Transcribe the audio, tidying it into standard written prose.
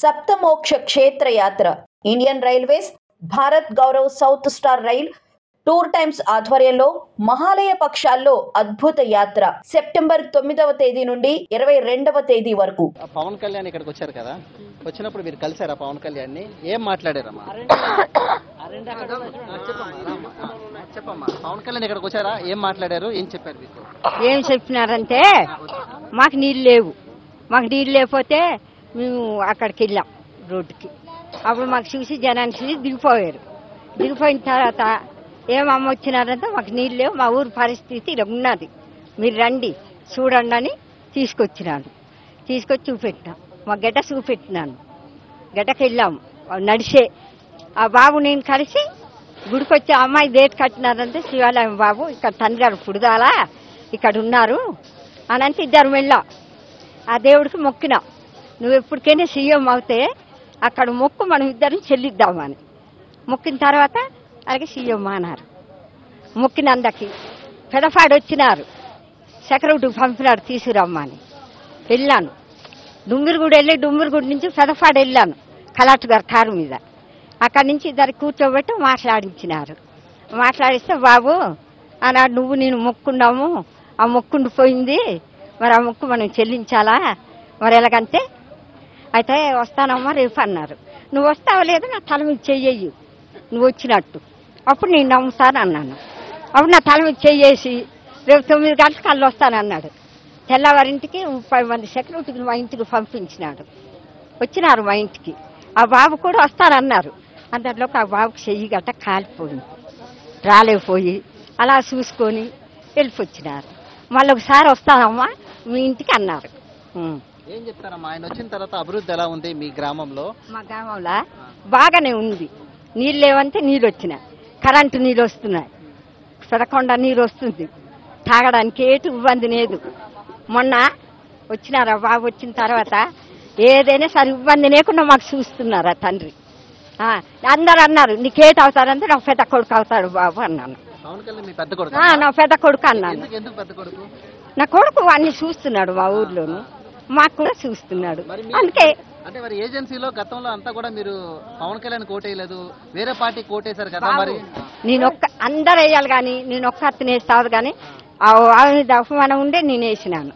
సప్తమోక్ష క్షేత్ర యాత్ర Indian railways Bharat Gaurav south star rail tour times ఆధ్వర్యంలో మహాలయ పక్షాల్లో అద్భుత యాత్ర సెప్టెంబర్ 9వ తేదీ నుండి 22వ తేదీ వరకు. పవన్ కళ్యాణ్ ఇక్కడికి వచ్చారు కదా, వచ్చినప్పుడు మీరు కలిసారా పవన్ కళ్యాణ్ ని? ఏం మాట్లాడారమ్మా? చెప్పమ్మా, పవన్ కళ్యాణ్ ఇక్కడికి వచ్చారా, ఏం మాట్లాడారు, ఏం చెప్పారు మీకు? ఏం చెప్పినారంటే మాకు నీళ్ళు లేవు, మాకు నీళ్ళు లేకపోతే మేము అక్కడికి వెళ్ళాం రోడ్డుకి. అప్పుడు మాకు చూసి జనాన్ని చూసి దిగిపోయారు. దిగిపోయిన తర్వాత ఏమమ్మ వచ్చినారంటే మాకు నీళ్ళు లేవు, మా ఊరు పరిస్థితి ఇలా ఉన్నది, మీరు రండి చూడండి అని తీసుకొచ్చినాను. తీసుకొచ్చి చూపెట్టినా, మా గడ్డ చూపెట్టినాను. గడ్డకి వెళ్ళాము నడిచే. ఆ బాబు నేను కలిసి గుడికి వచ్చి అమ్మాయి డేట్ కట్టినారంటే శివాలయం బాబు ఇక్కడ తండ్రి గారు పుడదాలా ఇక్కడ ఉన్నారు అని అంటే ఇద్దరు వెళ్ళాం. ఆ దేవుడికి మొక్కినా, నువ్వు ఎప్పటికైనా సీఎం అవుతే అక్కడ మొక్కు మనం ఇద్దరిని చెల్లిద్దామని. మొక్కిన తర్వాత అలాగే సీఎం అన్నారు. మొక్కినందకి పెదపాడు వచ్చినారు, సెక్రటరీ పంపినాడు తీసుకురమ్మని. వెళ్ళాను డుమ్మిరిగూడ వెళ్ళి డుమ్మిరిగూడ నుంచి పెదపాడు వెళ్ళాను కలెక్టర్ గారు కారు మీద. అక్కడి నుంచి ఇద్దరు కూర్చోబెట్టి మాట్లాడించినారు. మాట్లాడిస్తే బాబు అన్నాడు, నువ్వు నేను మొక్కున్నాము, ఆ మొక్కుండి పోయింది, మరి ఆ మొక్కు మనం చెల్లించాలా, మరి ఎలాగంటే అయితే వస్తానమ్మా రేపు అన్నారు. నువ్వు వస్తావా లేదు నా తల మీద చెయ్యి, నువ్వు వచ్చినట్టు అప్పుడు నేను నమ్ముతాను అన్నాను. అప్పుడు నా తల మీద చెయ్యేసి రేపు 9 గంటలకు కళ్ళు వస్తానన్నాడు. తెల్లవారింటికి 30 మంది సెక్యూరిటీని మా ఇంటికి పంపించినాడు. వచ్చినారు మా ఇంటికి. ఆ బాబు కూడా వస్తానన్నారు. అంతలోకి ఆ బాబుకి చెయ్యి గట్ట కాలిపోయింది, రాలేకపోయి అలా చూసుకొని వెళ్ళిపోచ్చినారు. మళ్ళీ ఒకసారి వస్తానమ్మా మీ ఇంటికి అన్నారు. ఏం చెప్తారమ్మా, ఆయన వచ్చిన తర్వాత అభివృద్ధి ఎలా ఉంది మీ గ్రామంలో? మా గ్రామంలో బాగానే ఉంది. నీళ్ళు లేవంటే నీళ్ళు వచ్చినాయి, కరెంటు నీళ్ళు వస్తున్నాయి, సడకుండా నీరు వస్తుంది, తాగడానికి ఏటు ఇబ్బంది లేదు. మొన్న వచ్చినారా బాబు, వచ్చిన తర్వాత ఏదైనా సరే ఇబ్బంది లేకుండా మాకు చూస్తున్నారా తండ్రి. అందరు అన్నారు నీకేటి అవుతారంటే నాకు పెద్ద కొడుకు అవుతాడు బాబు అన్నాను. నా పెద్ద కొడుకు అన్నాను. నా కొడుకు అన్ని చూస్తున్నాడు మా ఊర్లోను, మాకు కూడా చూస్తున్నాడు. అందుకే అంటే మరి ఏజెన్సీలో గతంలో అంతా కూడా మీరు పవన్ కళ్యాణ్ కోటేయలేదు, వేరే పార్టీ కోటేశారు కదా, మరి నేను అందరు వేయాలి కానీ నేను ఒక్క అత్తనే వేస్తావు కానీ అవమానం ఉండే నేను వేసినాను.